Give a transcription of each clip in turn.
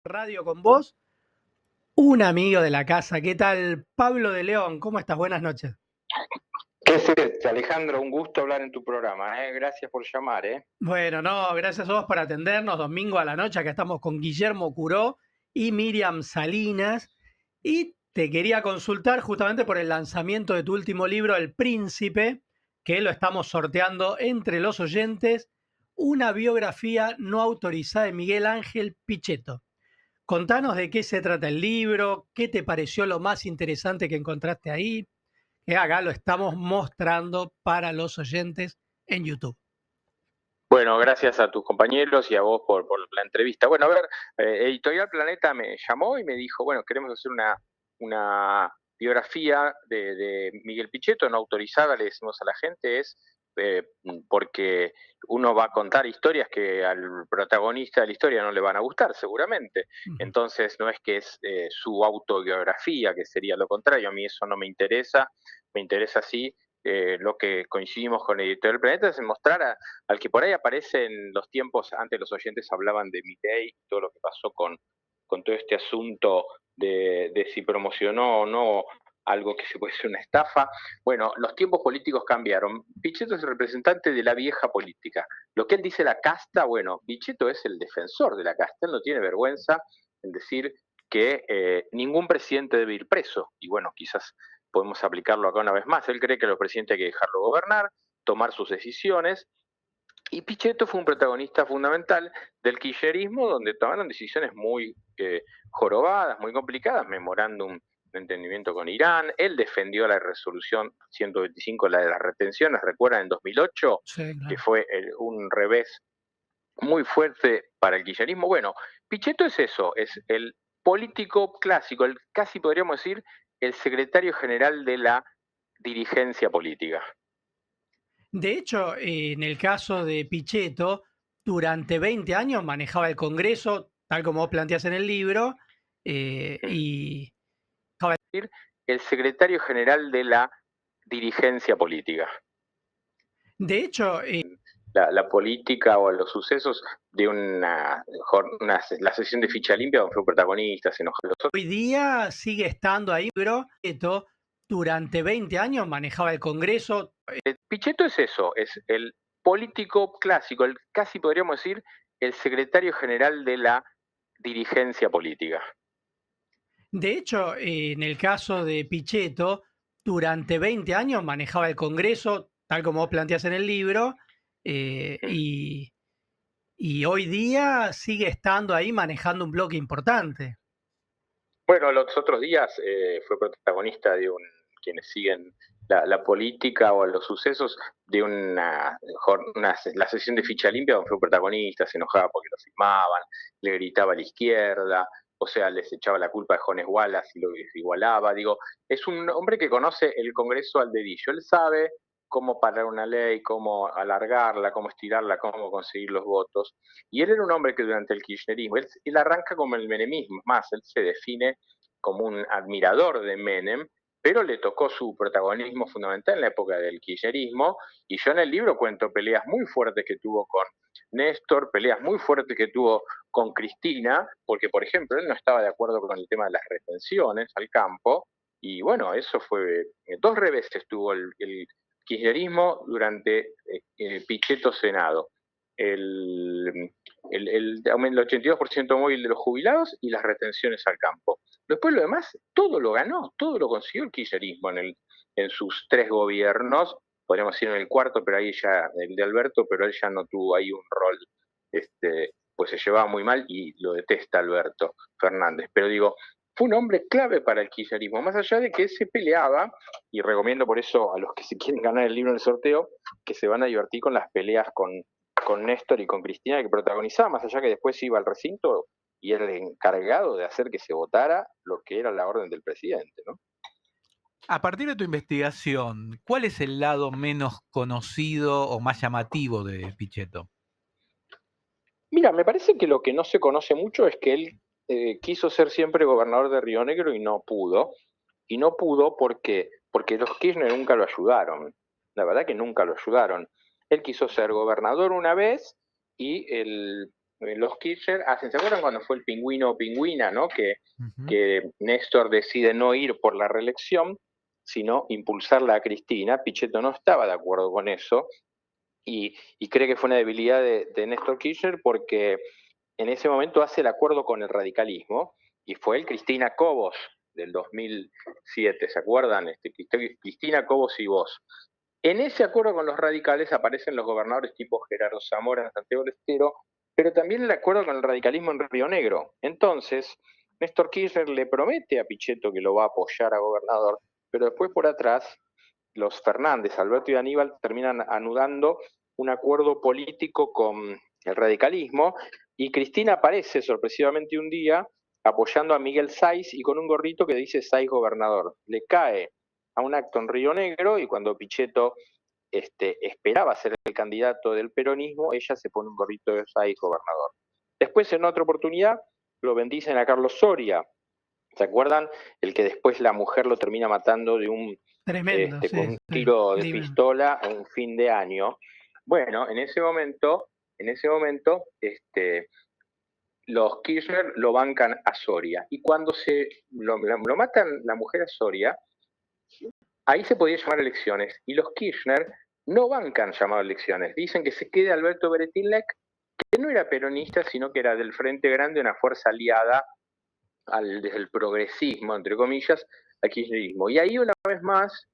Radio con vos, un amigo de la casa. ¿Qué tal? Pablo de León, ¿cómo estás? Buenas noches. ¿Qué es esto, Alejandro? Un gusto hablar en tu programa, ¿eh? Gracias por llamar, ¿eh? Bueno, no, gracias a vos por atendernos. Domingo a la noche, acá estamos con Guillermo Curó y Miriam Salinas. Y te quería consultar justamente por el lanzamiento de tu último libro, El Príncipe, que lo estamos sorteando entre los oyentes, una biografía no autorizada de Miguel Ángel Pichetto. Contanos de qué se trata el libro, qué te pareció lo más interesante que encontraste ahí, que acá lo estamos mostrando para los oyentes en YouTube. Bueno, gracias a tus compañeros y a vos por la entrevista. Bueno, a ver, Editorial Planeta me llamó y me dijo, bueno, queremos hacer una biografía de Miguel Pichetto, no autorizada, le decimos a la gente, es porque uno va a contar historias que al protagonista de la historia no le van a gustar, seguramente. Ujú. Entonces, no es que es su autobiografía, que sería lo contrario, a mí eso no me interesa sí lo que coincidimos con Editorial Planeta es mostrar al que por ahí aparece en los tiempos, antes los oyentes hablaban de Milei y todo lo que pasó con todo este asunto de si promocionó o no algo que se puede ser una estafa. Bueno, los tiempos políticos cambiaron. Pichetto es el representante de la vieja política. Lo que él dice la casta, bueno, Pichetto es el defensor de la casta. Él no tiene vergüenza en decir que ningún presidente debe ir preso. Y bueno, quizás podemos aplicarlo acá una vez más. Él cree que los presidentes hay que dejarlo gobernar, tomar sus decisiones, y Pichetto fue un protagonista fundamental del kirchnerismo, donde tomaron decisiones muy jorobadas, muy complicadas, memorándum de entendimiento con Irán. Él defendió la resolución 125, la de las retenciones, recuerdan, en 2008, Sí, que claro. fue un revés muy fuerte para el kirchnerismo. Bueno, Pichetto es eso, es el político clásico, el, casi podríamos decir el secretario general de la dirigencia política. De hecho, en el caso de Pichetto, durante 20 años manejaba el Congreso, tal como vos planteás en el libro, y El secretario general de la dirigencia política. de hecho, La política o los sucesos de la sesión de ficha limpia donde fue protagonista, se enojó. hoy día sigue estando ahí, pero Pichetto durante 20 años manejaba el Congreso. Pichetto es eso, es el político clásico, el, casi podríamos decir el secretario general de la dirigencia política. De hecho, en el caso de Pichetto, durante 20 años manejaba el Congreso, tal como vos planteás en el libro, eh, y, y hoy día sigue estando ahí manejando un bloque importante. Bueno, los otros días fue protagonista de quienes siguen la política o los sucesos de la sesión de ficha limpia donde fue protagonista, se enojaba porque lo firmaban, le gritaba a la izquierda, o sea, les echaba la culpa a Jones Wallace y lo igualaba. Digo, es un hombre que conoce el Congreso al dedillo, él sabe cómo parar una ley, cómo alargarla, cómo estirarla, cómo conseguir los votos. Y él era un hombre que durante el kirchnerismo, él arranca como el menemismo, más, él se define como un admirador de Menem, pero le tocó su protagonismo fundamental en la época del kirchnerismo, y yo en el libro cuento peleas muy fuertes que tuvo con Néstor, peleas muy fuertes que tuvo con Cristina, porque por ejemplo él no estaba de acuerdo con el tema de las retenciones al campo, y bueno, eso fue, dos reveses tuvo el kirchnerismo durante Pichetto Senado. El, el 82% móvil de los jubilados y las retenciones al campo. Después lo demás, todo lo ganó, todo lo consiguió el kirchnerismo en sus tres gobiernos, podríamos decir en el cuarto, pero ahí ya, el de Alberto, pero él ya no tuvo ahí un rol, pues se llevaba muy mal y lo detesta Alberto Fernández. Pero digo, fue un hombre clave para el kirchnerismo, más allá de que se peleaba, y recomiendo por eso a los que se quieren ganar el libro en el sorteo, que se van a divertir con las peleas con Néstor y con Cristina que protagonizaba, más allá que después iba al recinto y era el encargado de hacer que se votara lo que era la orden del presidente, ¿no? A partir de tu investigación, ¿cuál es el lado menos conocido o más llamativo de Pichetto? Mira, me parece que lo que no se conoce mucho es que él quiso ser siempre gobernador de Río Negro y no pudo. Y no pudo porque los Kirchner nunca lo ayudaron. La verdad que nunca lo ayudaron. Él quiso ser gobernador una vez y los Kirchner hacen, ¿se acuerdan cuando fue el pingüino o pingüina, ¿no? Ujú. Que Néstor decide no ir por la reelección, sino impulsarla a Cristina. Pichetto no estaba de acuerdo con eso y cree que fue una debilidad de Néstor Kirchner porque en ese momento hace el acuerdo con el radicalismo y fue el Cristina Cobos del 2007, ¿se acuerdan? Cristina Cobos y vos. En ese acuerdo con los radicales aparecen los gobernadores tipo Gerardo Zamora en Santiago del Estero, pero también el acuerdo con el radicalismo en Río Negro. Entonces, Néstor Kirchner le promete a Pichetto que lo va a apoyar a gobernador, pero después por atrás, los Fernández, Alberto y Aníbal terminan anudando un acuerdo político con el radicalismo y Cristina aparece sorpresivamente un día apoyando a Miguel Sáiz y con un gorrito que dice Sáiz gobernador. Le cae a un acto en Río Negro y cuando Pichetto esperaba ser el candidato del peronismo, ella se pone un gorrito de Sáiz gobernador. Después, en otra oportunidad, lo bendicen a Carlos Soria. ¿Se acuerdan? El que después la mujer lo termina matando de Tremendo, con sí, un sí, tiro de crimen. pistola a un fin de año. Bueno, en ese momento, los Kirchner lo bancan a Soria. Y cuando lo matan la mujer a Soria, ahí se podía llamar elecciones. Y los Kirchner no bancan llamado elecciones. Dicen que se quede Alberto Beretilnec, que no era peronista, sino que era del Frente Grande, una fuerza aliada desde el progresismo, entre comillas, al kirchnerismo. Y ahí una vez más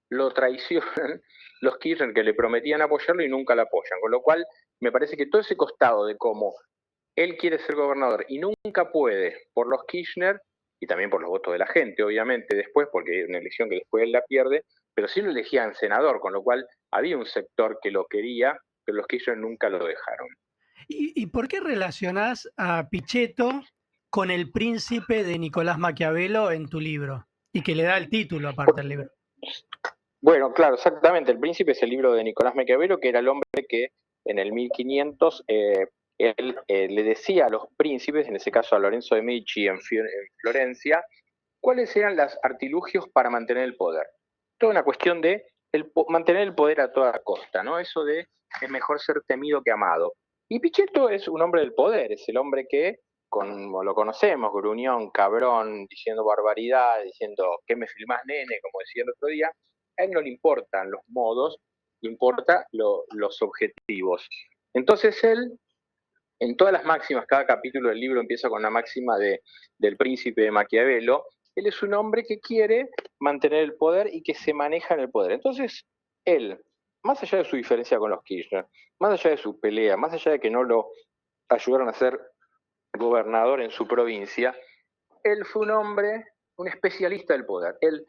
lo traicionan los Kirchner que le prometían apoyarlo y nunca lo apoyan. Con lo cual, me parece que todo ese costado de cómo él quiere ser gobernador y nunca puede por los Kirchner y también por los votos de la gente, obviamente, después, porque es una elección que después él la pierde, pero sí lo elegían senador, con lo cual había un sector que lo quería, pero los Kirchner nunca lo dejaron. ¿Y por qué relacionás a Pichetto con el príncipe de Nicolás Maquiavelo en tu libro? Y que le da el título aparte al libro. Bueno, claro, exactamente. El Príncipe es el libro de Nicolás Maquiavelo, que era el hombre que en el 1500 él le decía a los príncipes, en ese caso a Lorenzo de Medici en Florencia, cuáles eran los artilugios para mantener el poder. Toda una cuestión de mantener el poder a toda costa, ¿no? Eso de es mejor ser temido que amado. Y Pichetto es un hombre del poder, es el hombre que, como lo conocemos, gruñón, cabrón, diciendo barbaridad, diciendo ¿qué me filmás, nene? Como decía el otro día, a él no le importan los modos, le importa los objetivos. Entonces él, en todas las máximas, cada capítulo del libro empieza con la máxima del príncipe de Maquiavelo, él es un hombre que quiere mantener el poder y que se maneja en el poder. Entonces, él, más allá de su diferencia con los Kirchner, más allá de su pelea, más allá de que no lo ayudaron a ser gobernador en su provincia, él fue un hombre, un especialista del poder. Él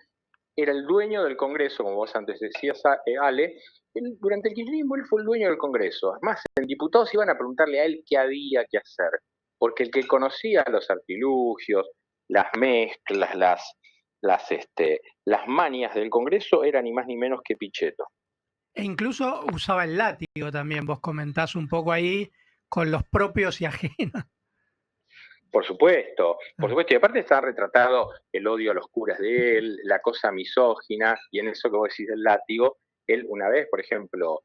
era el dueño del Congreso, como vos antes decías, Ale. Durante el kirchnerismo él fue el dueño del Congreso. Además, en diputados iban a preguntarle a él qué había que hacer, porque el que conocía los artilugios, las mezclas, las manias del Congreso era ni más ni menos que Pichetto. E incluso usaba el látigo también, vos comentás un poco ahí con los propios y ajenos. Por supuesto. Y aparte está retratado el odio a los curas de él, la cosa misógina, y en eso que vos decís del látigo, él una vez, por ejemplo,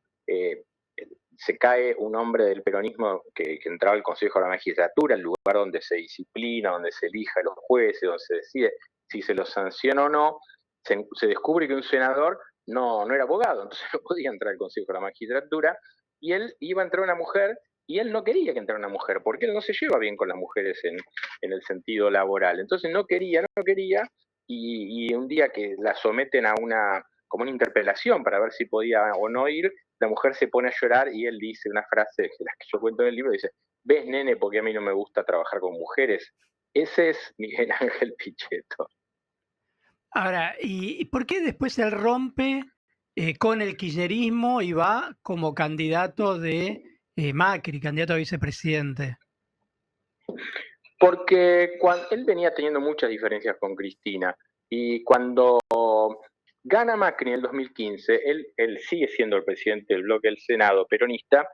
se cae un hombre del peronismo que entraba al Consejo de la Magistratura, el lugar donde se disciplina, donde se elija a los jueces, donde se decide si se los sanciona o no, se descubre que un senador no era abogado, entonces no podía entrar al Consejo de la Magistratura, y él iba a entrar una mujer y él no quería que entrara una mujer, porque él no se lleva bien con las mujeres en el sentido laboral. Entonces no quería, y un día que la someten a como una interpelación para ver si podía o no ir, la mujer se pone a llorar y él dice una frase que las que yo cuento en el libro, dice, ¿ves, nene, porque a mí no me gusta trabajar con mujeres? Ese es Miguel Ángel Pichetto. Ahora, ¿y por qué después él rompe con el kirchnerismo y va como candidato de Macri, candidato a vicepresidente? Porque él venía teniendo muchas diferencias con Cristina y cuando gana Macri en el 2015, él sigue siendo el presidente del bloque del Senado peronista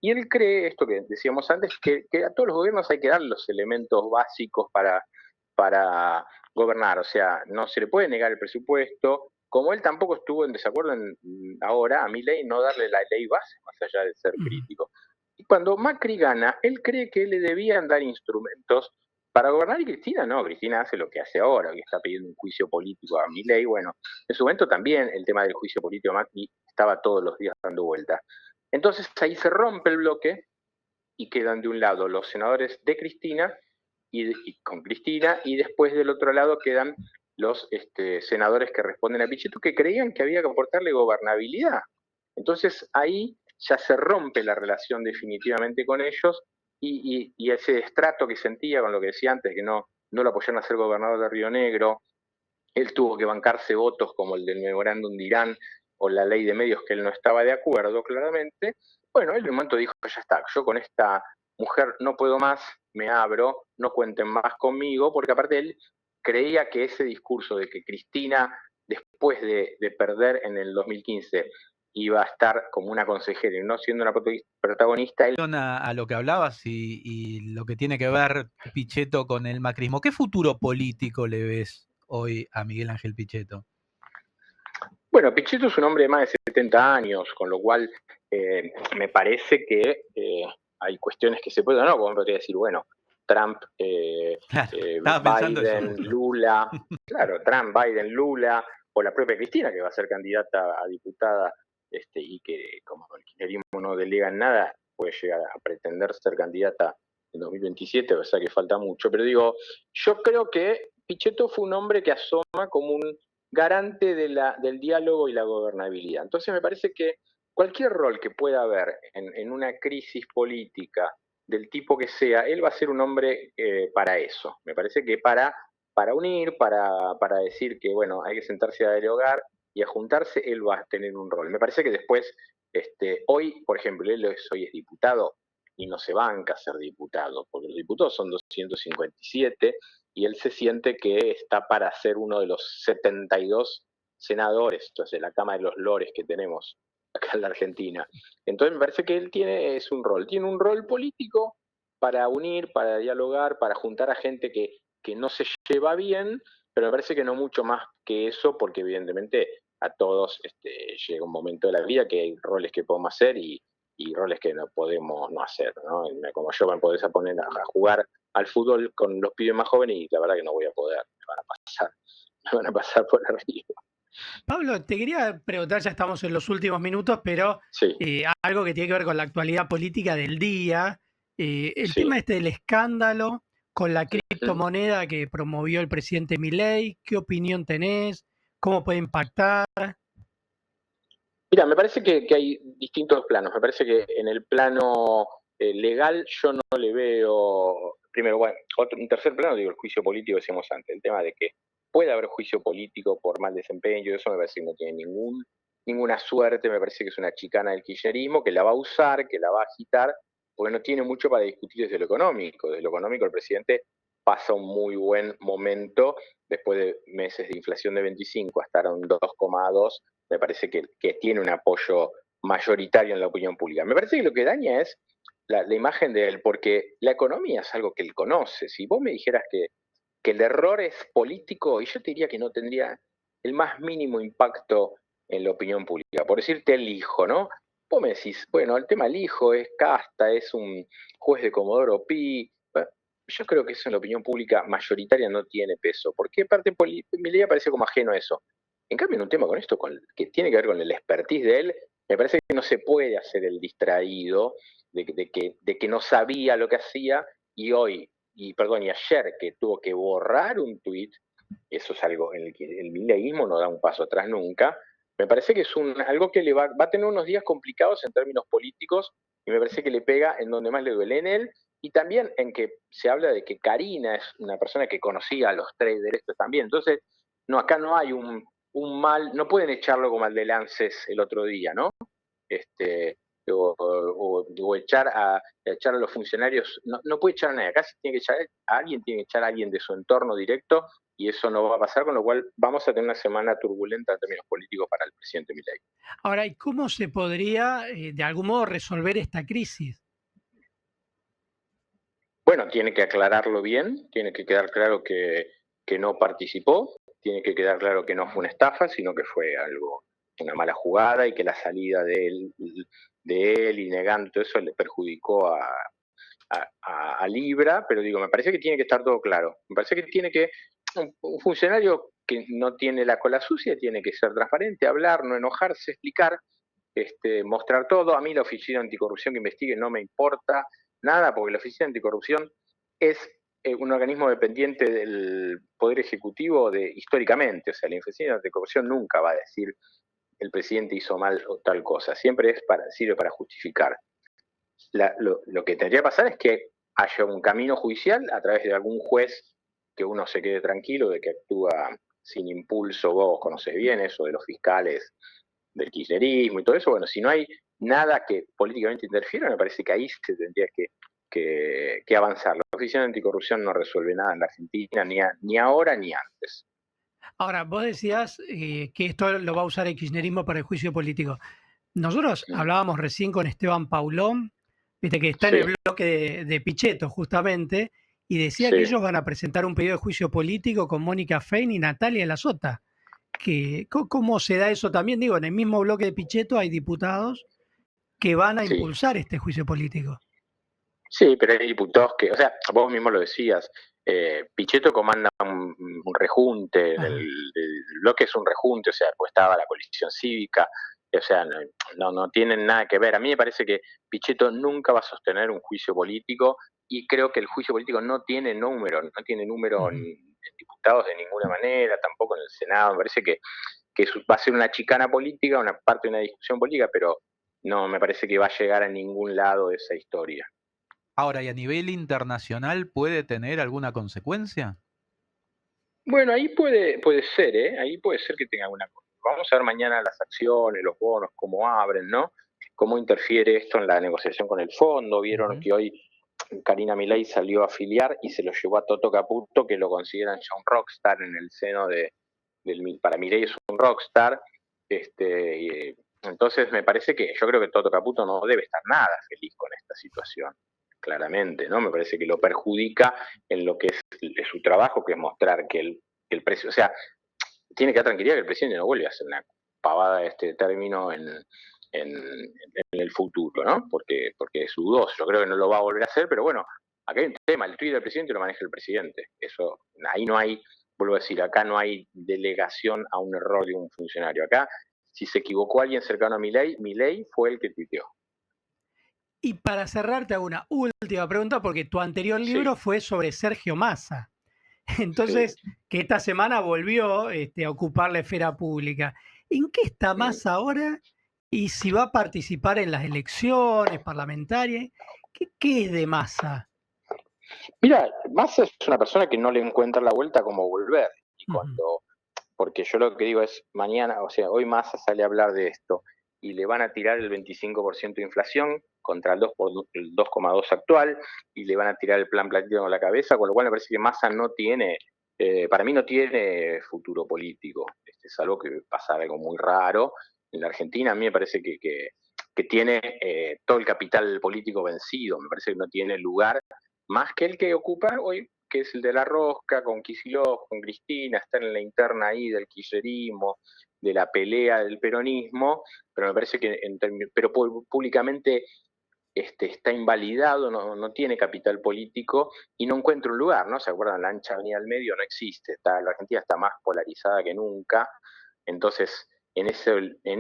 y él cree esto que decíamos antes, que a todos los gobiernos hay que dar los elementos básicos para gobernar, o sea, no se le puede negar el presupuesto, como él tampoco estuvo en desacuerdo ahora a Milei no darle la ley base, más allá de ser crítico. Y cuando Macri gana, él cree que le debían dar instrumentos para gobernar y Cristina no, Cristina hace lo que hace ahora, que está pidiendo un juicio político a Milei. Bueno, en su momento también el tema del juicio político a Macri estaba todos los días dando vuelta. Entonces ahí se rompe el bloque y quedan de un lado los senadores de Cristina y con Cristina, y después del otro lado quedan los senadores que responden a Pichetto, que creían que había que aportarle gobernabilidad. Entonces ahí ya se rompe la relación definitivamente con ellos y ese destrato que sentía con lo que decía antes, que no lo apoyaron a ser gobernador de Río Negro, él tuvo que bancarse votos como el del memorándum de Irán o la ley de medios que él no estaba de acuerdo, claramente. Bueno, él en un momento dijo, ya está, yo con esta mujer no puedo más, me abro, no cuenten más conmigo, porque aparte él creía que ese discurso de que Cristina, después de perder en el 2015, iba a estar como una consejera y no siendo una protagonista, él... A lo que hablabas y lo que tiene que ver Pichetto con el macrismo, ¿qué futuro político le ves hoy a Miguel Ángel Pichetto? Bueno, Pichetto es un hombre de más de 70 años, con lo cual me parece que hay cuestiones que se pueden, ¿no? Como podría decir, bueno, Trump, Claro, Biden, Lula, claro, Trump, Biden, Lula, o la propia Cristina, que va a ser candidata a diputada y que como el kirchnerismo no delega en nada, puede llegar a pretender ser candidata en 2027, o sea que falta mucho. Pero digo, yo creo que Pichetto fue un hombre que asoma como un garante del diálogo y la gobernabilidad. Entonces me parece que cualquier rol que pueda haber en una crisis política del tipo que sea, él va a ser un hombre para eso. Me parece que para unir, para decir que, bueno, hay que sentarse a dialogar y a juntarse, él va a tener un rol. Me parece que después, hoy, por ejemplo, hoy es diputado y no se banca ser diputado, porque los diputados son 257 y él se siente que está para ser uno de los 72 senadores, entonces la Cámara de los Lores que tenemos acá en la Argentina. Entonces me parece que él tiene un rol político para unir, para dialogar, para juntar a gente que no se lleva bien, pero me parece que no mucho más que eso, porque evidentemente a todos llega un momento de la vida que hay roles que podemos hacer y roles que no podemos no hacer, ¿no? Como yo me podés poner a jugar al fútbol con los pibes más jóvenes y la verdad que no voy a poder, me van a pasar por arriba. Pablo, te quería preguntar, ya estamos en los últimos minutos, pero Sí, algo que tiene que ver con la actualidad política del día. El sí. tema del escándalo con la ¿Mm? criptomoneda que promovió el presidente Milei, ¿qué opinión tenés? ¿Cómo puede impactar? Mira, me parece que hay distintos planos. Me parece que en el plano legal yo no le veo, primero, bueno, un tercer plano, digo, el juicio político, decíamos antes, el tema de que puede haber juicio político por mal desempeño, eso me parece que no tiene ninguna suerte, me parece que es una chicana del kirchnerismo, que la va a usar, que la va a agitar, porque no tiene mucho para discutir desde lo económico. Desde lo económico el presidente pasa un muy buen momento, después de meses de inflación de 25 hasta un 2,2, me parece que tiene un apoyo mayoritario en la opinión pública. Me parece que lo que daña es la imagen de él, porque la economía es algo que él conoce. Si vos me dijeras que el error es político, y yo te diría que no tendría el más mínimo impacto en la opinión pública. Por decirte el hijo, ¿no? Vos me decís, bueno, el tema del hijo es casta, es un juez de Comodoro Pi. Bueno, yo creo que eso en la opinión pública mayoritaria no tiene peso, porque parte mi ley parece como ajeno a eso. En cambio, en un tema con esto, que tiene que ver con el expertise de él, me parece que no se puede hacer el distraído de que no sabía lo que hacía y hoy, y ayer que tuvo que borrar un tuit, eso es algo en el que el mileísmo no da un paso atrás nunca, me parece que es algo que le va a tener unos días complicados en términos políticos y me parece que le pega en donde más le duele en él y también en que se habla de que Karina es una persona que conocía a los traders estos también. Entonces, no, acá no hay un mal, no pueden echarlo como al de Lances el otro día, ¿no? Este, o echar a los funcionarios, no puede echar a nadie, acá se tiene que echar a alguien, tiene que echar a alguien de su entorno directo y eso no va a pasar, con lo cual vamos a tener una semana turbulenta en términos políticos para el presidente Milei. Ahora, ¿y cómo se podría de algún modo resolver esta crisis? Bueno, tiene que aclararlo bien, tiene que quedar claro que no participó, tiene que quedar claro que no fue una estafa, sino que fue algo, una mala jugada y que la salida de él de él y negando todo eso le perjudicó a Libra, pero digo, me parece que tiene que estar todo claro. Me parece que tiene que, un funcionario que no tiene la cola sucia tiene que ser transparente, hablar, no enojarse, explicar, mostrar todo. A mí la Oficina Anticorrupción que investigue no me importa nada, porque la Oficina Anticorrupción es un organismo dependiente del Poder Ejecutivo históricamente. O sea, la Oficina Anticorrupción nunca va a decir el presidente hizo mal o tal cosa, siempre sirve para justificar. Lo que tendría que pasar es que haya un camino judicial a través de algún juez que uno se quede tranquilo de que actúa sin impulso. Vos conocés bien eso de los fiscales del kirchnerismo y todo eso. Bueno, si no hay nada que políticamente interfiera, me parece que ahí se tendría que avanzar. La Oficina Anticorrupción no resuelve nada en la Argentina, ni ahora ni antes. Ahora, vos decías que esto lo va a usar el kirchnerismo para el juicio político. Nosotros hablábamos recién con Esteban Paulón, viste que está en el bloque de Pichetto justamente, y decía que ellos van a presentar un pedido de juicio político con Mónica Fein y Natalia Lazzota. ¿Cómo se da eso también? Digo, en el mismo bloque de Pichetto hay diputados que van a impulsar este juicio político. Sí, pero hay diputados que, o sea, vos mismo lo decías, Pichetto comanda un rejunte, el bloque es un rejunte, o sea, pues estaba la coalición cívica, o sea, no tienen nada que ver. A mí me parece que Pichetto nunca va a sostener un juicio político y creo que el juicio político no tiene número en diputados de ninguna manera, tampoco en el Senado. Me parece que va a ser una chicana política, una parte de una discusión política, pero no me parece que va a llegar a ningún lado de esa historia. Ahora, ¿y a nivel internacional puede tener alguna consecuencia? Bueno, ahí puede ser, ¿eh? Ahí puede ser que tenga alguna cosa. Vamos a ver mañana las acciones, los bonos, cómo abren, ¿no? Cómo interfiere esto en la negociación con el fondo. Vieron que hoy Karina Milei salió a afiliar y se lo llevó a Toto Caputo, que lo consideran ya un rockstar en el seno para Milei es un rockstar. Entonces me parece que yo creo que Toto Caputo no debe estar nada feliz con esta situación, claramente, ¿no? Me parece que lo perjudica en lo que es su trabajo, que es mostrar que el precio, o sea, tiene que dar tranquilidad que el presidente no vuelve a hacer una pavada de este término en el futuro, ¿no? Porque es dudoso, yo creo que no lo va a volver a hacer, pero bueno, acá hay un tema, el tweet del presidente lo maneja el presidente, eso, ahí no hay, vuelvo a decir, acá no hay delegación a un error de un funcionario, acá si se equivocó alguien cercano a Milei fue el que tuiteó. Y para cerrar, te hago una última pregunta, porque tu anterior libro fue sobre Sergio Massa. Entonces, que esta semana volvió a ocupar la esfera pública. ¿En qué está Massa ahora? Y si va a participar en las elecciones parlamentarias, ¿qué es de Massa? Mira, Massa es una persona que no le encuentra la vuelta como volver. Y porque yo lo que digo es, mañana, o sea, hoy Massa sale a hablar de esto y le van a tirar el 25% de inflación contra el 2,2 actual y le van a tirar el plan platino en la cabeza, con lo cual me parece que Massa no tiene, para mí no tiene futuro político. Es algo que pasa algo muy raro. En la Argentina a mí me parece que tiene todo el capital político vencido, me parece que no tiene lugar más que el que ocupa hoy, que es el de la rosca, con Kicillof, con Cristina, está en la interna ahí del kirchnerismo, de la pelea del peronismo, pero me parece que pero públicamente está invalidado, no tiene capital político y no encuentra un lugar, ¿no? ¿Se acuerdan? La ancha avenida del medio no existe, la Argentina está más polarizada que nunca, entonces en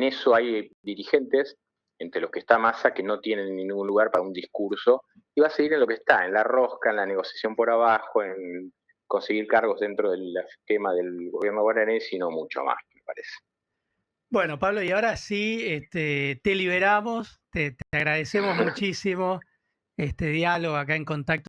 eso hay dirigentes, entre los que está Massa, que no tienen ningún lugar para un discurso, y va a seguir en lo que está, en la rosca, en la negociación por abajo, en conseguir cargos dentro del esquema del gobierno guaranés y no mucho más, me parece. Bueno, Pablo, y ahora sí te liberamos, te agradecemos muchísimo este diálogo acá en Contacto